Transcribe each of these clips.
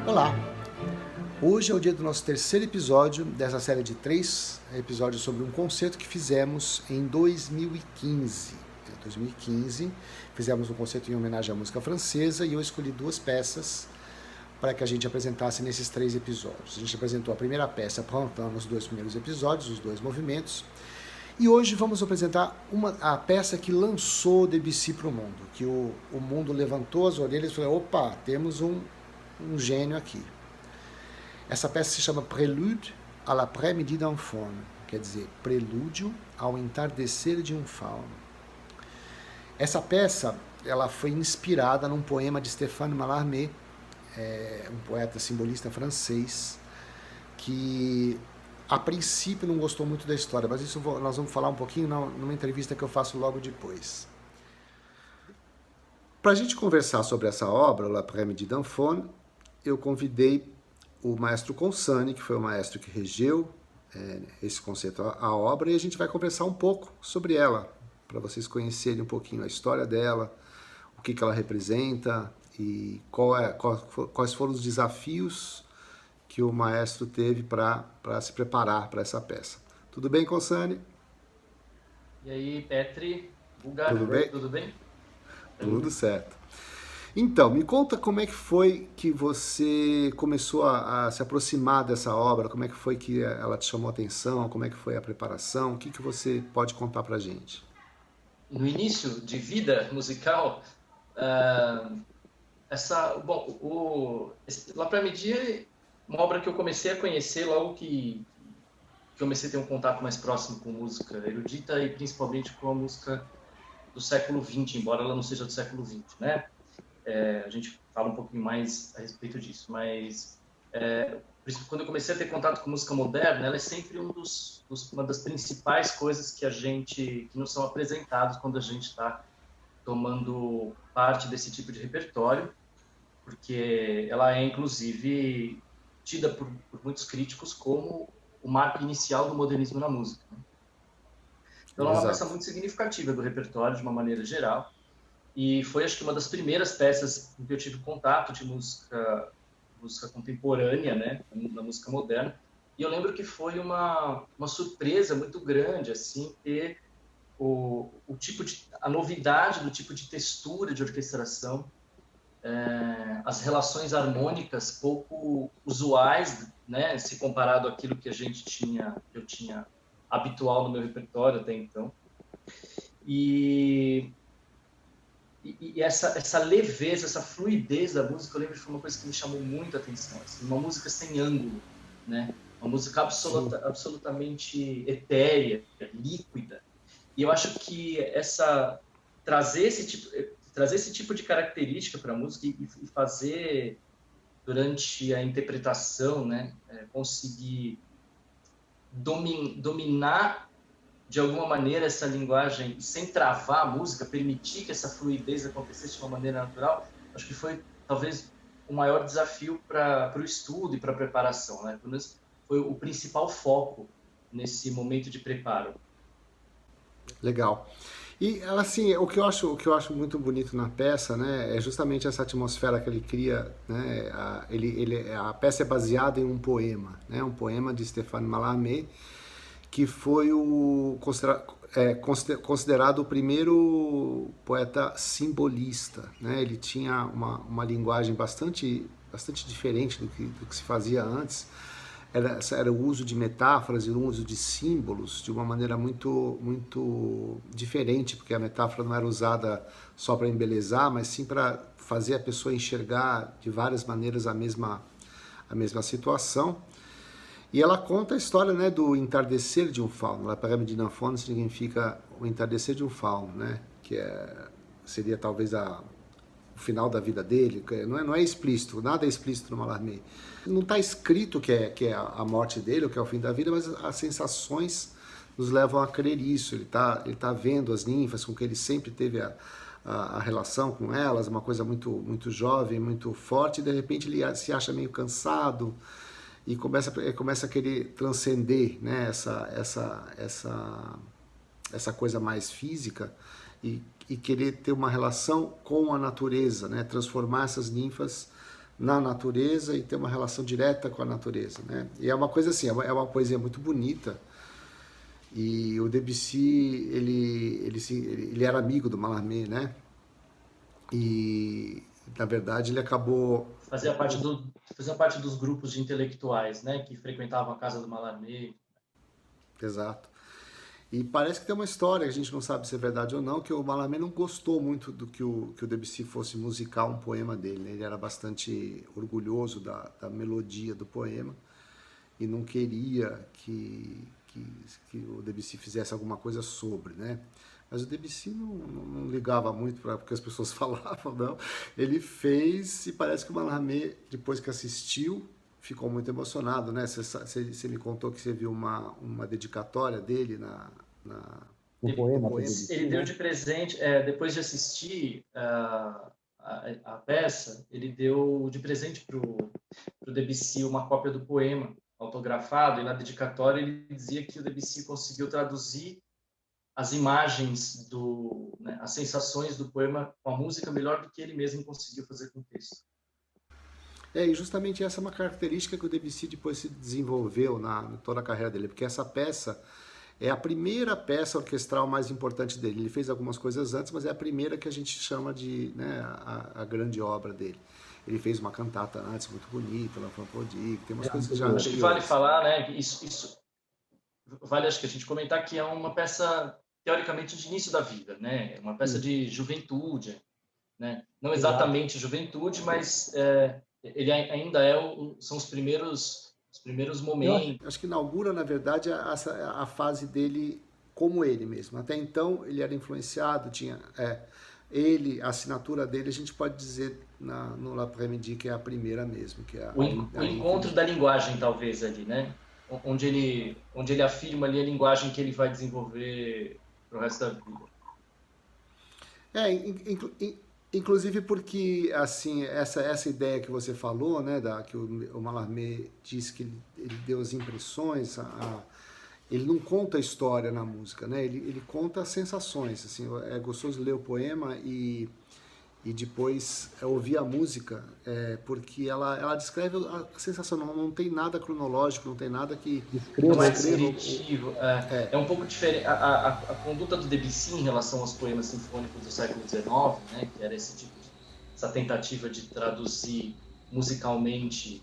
Olá! Hoje é o dia do nosso terceiro episódio dessa série de 3 episódios sobre um concerto que fizemos em 2015. Em 2015 fizemos um concerto em homenagem à música francesa e eu escolhi 2 peças para que a gente apresentasse nesses 3 episódios. A gente apresentou a primeira peça, Printemps, nos 2 primeiros episódios, os 2 movimentos. E hoje vamos apresentar a peça que lançou Debussy para o mundo, que o mundo levantou as orelhas e falou, opa, temos um gênio aqui. Essa peça se chama Prélude à l'après-midi d'un faune, quer dizer, prelúdio ao entardecer de um fauno. Essa peça ela foi inspirada num poema de Stéphane Mallarmé, um poeta simbolista francês, que a princípio não gostou muito da história, mas isso nós vamos falar um pouquinho numa entrevista que eu faço logo depois. Para a gente conversar sobre essa obra, L'après-midi d'un faune, eu convidei o maestro Consani, que foi o maestro que regeu esse concerto, a obra, e a gente vai conversar um pouco sobre ela, para vocês conhecerem um pouquinho a história dela, o que ela representa e quais foram os desafios que o maestro teve para se preparar para essa peça. Tudo bem, Consani? E aí, Petri? Bugar, tudo bem? Tudo bem? Tudo certo. Então, me conta como é que foi que você começou a se aproximar dessa obra, como é que foi que ela te chamou a atenção, como é que foi a preparação, o que você pode contar pra gente? No início de vida musical, L'après-midi é uma obra que eu comecei a conhecer logo que comecei a ter um contato mais próximo com música erudita e principalmente com a música do século XX, embora ela não seja do século XX, né? A gente fala um pouquinho mais a respeito disso, mas quando eu comecei a ter contato com música moderna, ela é sempre uma das principais coisas que nos são apresentados quando a gente está tomando parte desse tipo de repertório, porque ela é, inclusive, tida por muitos críticos como o marco inicial do modernismo na música, né? Então, ela é uma peça muito significativa do repertório, de uma maneira geral, e foi, acho que, uma das primeiras peças em que eu tive contato de música contemporânea, né, na música moderna. E eu lembro que foi uma surpresa muito grande, assim, ter a novidade do tipo de textura de orquestração, as relações harmônicas pouco usuais, né, se comparado àquilo que eu tinha habitual no meu repertório até então. E essa leveza, essa fluidez da música, eu lembro que foi uma coisa que me chamou muito a atenção. Assim, uma música sem ângulo, né? Uma música absolutamente etérea, líquida. E eu acho que trazer esse tipo de característica para a música e fazer, durante a interpretação, né, conseguir dominar de alguma maneira essa linguagem sem travar a música, permitir que essa fluidez acontecesse de uma maneira natural, acho que foi talvez o maior desafio para o estudo e para a preparação, né? Pelo menos foi o principal foco nesse momento de preparo. Legal. E assim, o que eu acho muito bonito na peça, né, é justamente essa atmosfera que ele cria, né? A peça é baseada em um poema, né, um poema de Stéphane Mallarmé, que foi considerado o primeiro poeta simbolista, né? Ele tinha uma linguagem bastante diferente do que se fazia antes. Era o uso de metáforas e o uso de símbolos de uma maneira muito diferente, porque a metáfora não era usada só para embelezar, mas sim para fazer a pessoa enxergar de várias maneiras a mesma situação. E ela conta a história, né, do entardecer de um fauno. La Parame di Nanfone significa o entardecer de um fauno, né, que seria talvez o final da vida dele. Não é explícito, nada é explícito no Mallarmé. Não está escrito que é a morte dele, ou que é o fim da vida, mas as sensações nos levam a crer isso. Ele tá vendo as ninfas com que ele sempre teve a relação com elas, uma coisa muito, muito jovem, muito forte, e de repente ele se acha meio cansado e começa a querer transcender, né, essa coisa mais física e querer ter uma relação com a natureza, né, transformar essas ninfas na natureza e ter uma relação direta com a natureza, né? E é uma coisa assim, é uma poesia muito bonita. E o Debussy, ele era amigo do Mallarmé, né? E, na verdade, ele acabou... Fazia parte dos grupos de intelectuais, né? Que frequentavam a casa do Mallarmé. Exato. E parece que tem uma história, que a gente não sabe se é verdade ou não, que o Mallarmé não gostou muito do que o Debussy fosse musicar um poema dele, né? Ele era bastante orgulhoso da melodia do poema e não queria que o Debussy fizesse alguma coisa sobre, né? Mas o Debussy não ligava muito para o que as pessoas falavam, não. Ele fez e parece que o Mallarmé, depois que assistiu, ficou muito emocionado, né? Você me contou que você viu uma dedicatória dele no poema. Ele deu de presente, depois de assistir a peça, ele deu de presente para o Debussy uma cópia do poema autografado, e na dedicatória ele dizia que o Debussy conseguiu traduzir as imagens, né, as sensações do poema com a música melhor do que ele mesmo conseguiu fazer com o texto. E justamente essa é uma característica que o Debussy depois se desenvolveu em toda a carreira dele, porque essa peça é a primeira peça orquestral mais importante dele. Ele fez algumas coisas antes, mas é a primeira que a gente chama de, né, a grande obra dele. Ele fez uma cantata antes muito bonita, L'Enfant Prodigue, tem umas coisas que já... Acho que vale falar, né, isso vale, acho que a gente comentar que é uma peça, teoricamente, de início da vida, né? É uma peça de juventude, né? Não exatamente juventude, mas ele ainda são os primeiros momentos. Acho que inaugura, na verdade, a fase dele como ele mesmo. Até então, ele era influenciado, tinha... a assinatura dele, a gente pode dizer no L'Après-Midi que é a primeira mesmo. Que é o encontro da linguagem, talvez, ali, né? Onde ele afirma ali a linguagem que ele vai desenvolver pro resto da vida. Inclusive porque, assim, essa ideia que você falou, né, que o Mallarmé disse que ele deu as impressões, ele não conta a história na música, né? Ele conta as sensações. Assim, é gostoso ler o poema e depois ouvir a música, porque ela descreve a sensação. Não tem nada cronológico, não tem nada que não é descritivo. É um pouco diferente. A conduta do Debussy em relação aos poemas sinfônicos do século XIX, né, que era essa tentativa de traduzir musicalmente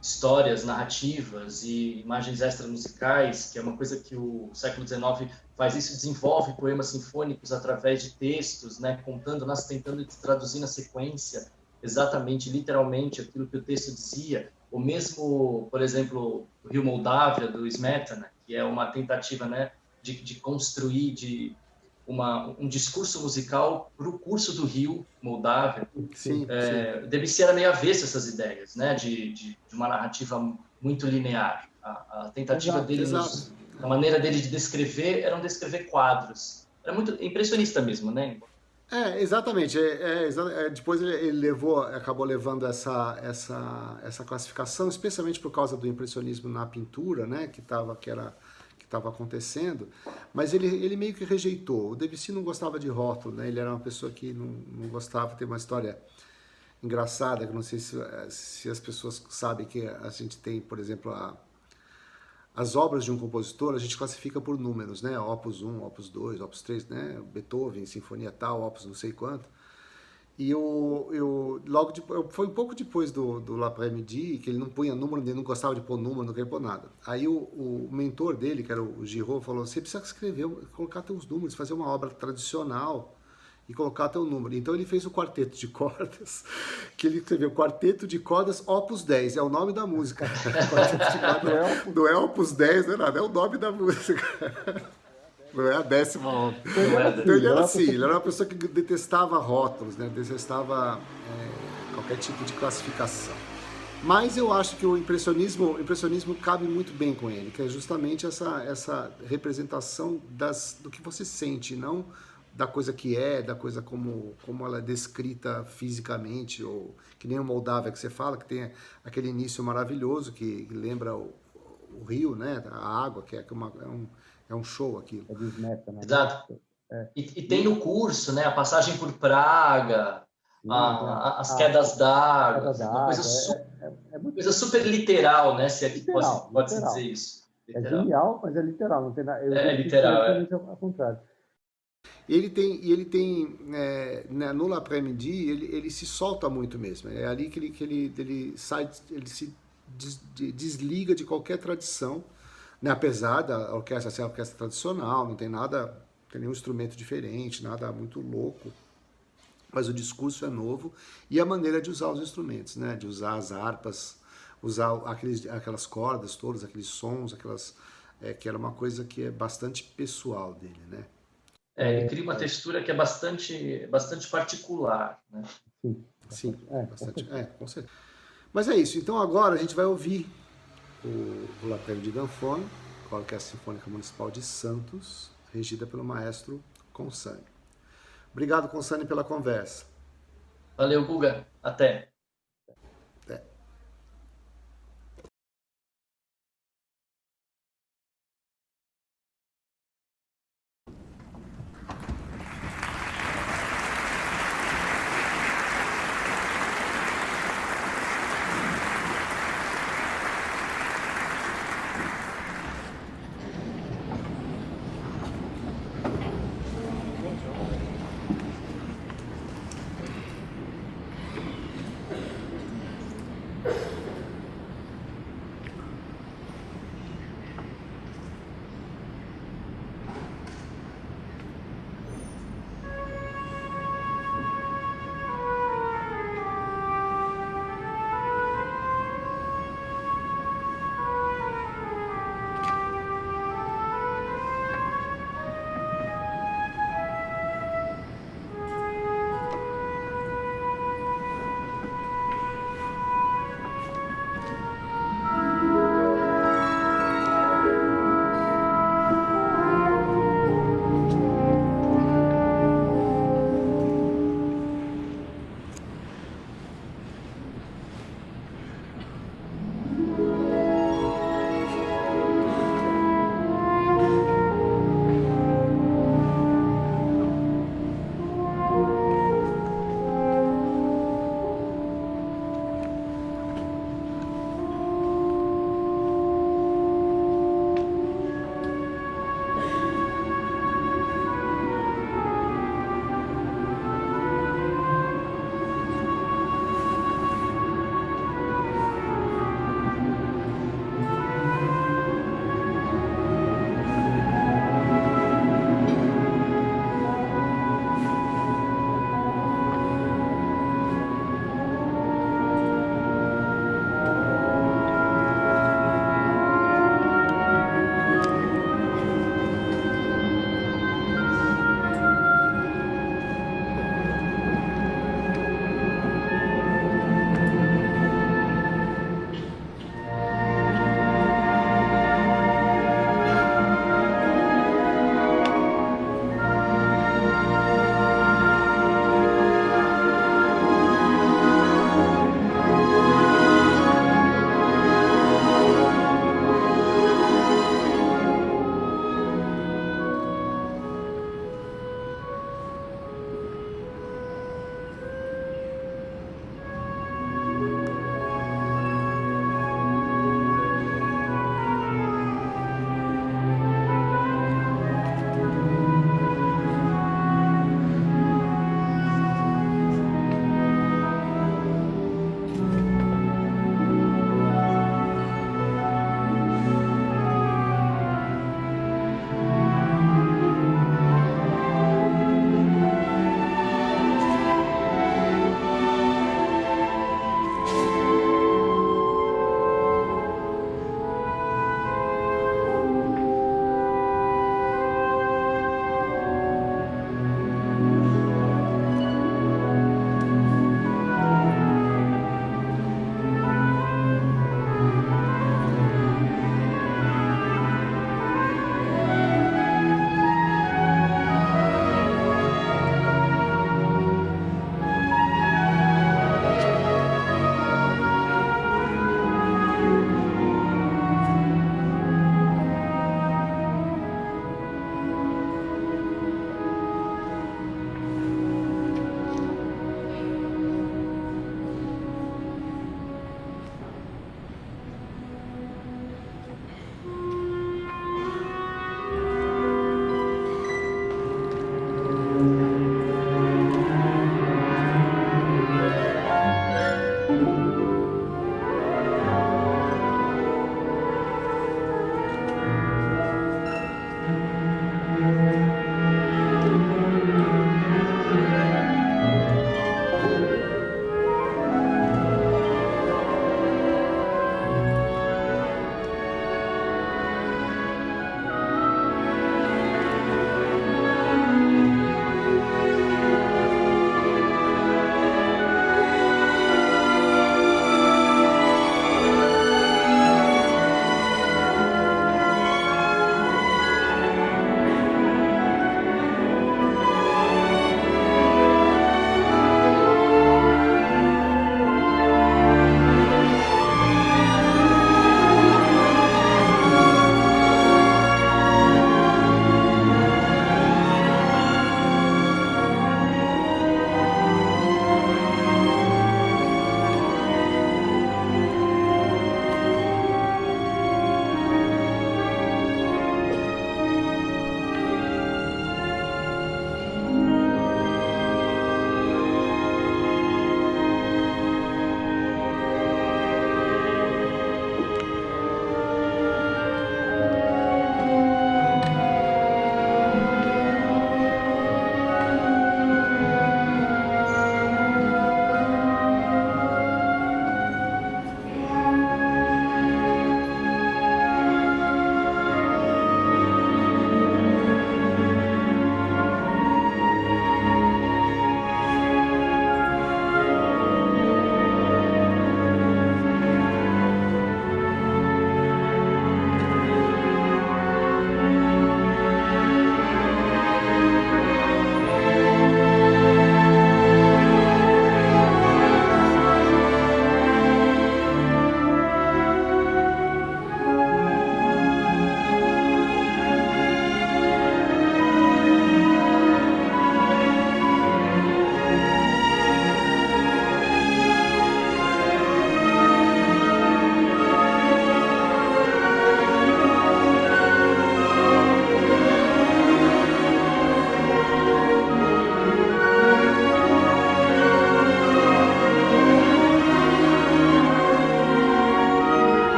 histórias, narrativas e imagens extramusicais, que é uma coisa que o século XIX faz isso, desenvolve poemas sinfônicos através de textos, né, tentando traduzir na sequência exatamente, literalmente, aquilo que o texto dizia. O mesmo, por exemplo, o Rio Moldávia, do Smetana, que é uma tentativa, né, de construir um discurso musical para o curso do Rio Moldávia. Sim. Debussy era meio avesso a essas ideias, né, de uma narrativa muito linear. A tentativa dele, a maneira dele de descrever, era descrever quadros. Era muito impressionista mesmo, né? Exatamente. Depois ele acabou levando essa classificação, especialmente por causa do impressionismo na pintura, né, que estava acontecendo, mas ele meio que rejeitou. O Debussy não gostava de rótulo, né? Ele era uma pessoa que não gostava. Tem uma história engraçada, que não sei se as pessoas sabem, que a gente tem, por exemplo, as obras de um compositor, a gente classifica por números, né? Opus 1, Opus 2, Opus 3, né? Beethoven, Sinfonia tal, Opus não sei quanto. E foi um pouco depois do L'Après-Midi, que ele não punha número, ele não gostava de pôr número, não queria pôr nada. Aí o mentor dele, que era o Giraud, falou: você precisa colocar teus números, fazer uma obra tradicional. e colocar teu número. Então ele fez o quarteto de cordas, que ele escreveu Quarteto de Cordas Opus 10, é o nome da música. Quarteto de cordas, não é Opus 10, não é nada, é o nome da música. Não é a 10ª obra. Então ele era assim, ele era uma pessoa que detestava rótulos, né? Detestava qualquer tipo de classificação. Mas eu acho que o impressionismo cabe muito bem com ele, que é justamente essa representação do que você sente, não da coisa que é, da coisa como ela é descrita fisicamente, ou que nem o Moldávia que você fala, que tem aquele início maravilhoso que lembra o rio, né? A água, que é um show aquilo. É desmeta, né? Exato. E tem no curso, né? A passagem por Praga, as quedas d'água, uma coisa super literal, né? Se é que pode se dizer isso. Literal. É genial, mas é literal, não tem nada. É literal, ao contrário. Ele tem no L'après-midi, ele se solta muito mesmo. É ali que ele sai, ele se desliga de qualquer tradição, né? Apesar da orquestra ser uma orquestra tradicional, não tem nenhum instrumento diferente, nada muito louco. Mas o discurso é novo e a maneira de usar os instrumentos, né? De usar as harpas, usar aquelas cordas todas, aqueles sons, que era uma coisa que é bastante pessoal dele, né? Ele cria uma textura que é bastante particular, né? Sim, bastante. Com certeza. Mas é isso. Então agora a gente vai ouvir o L'après-midi d'Anfone, com a Orquestra Sinfônica Municipal de Santos, regida pelo maestro Consani. Obrigado, Consani, pela conversa. Valeu, Guga. Até.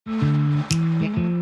Música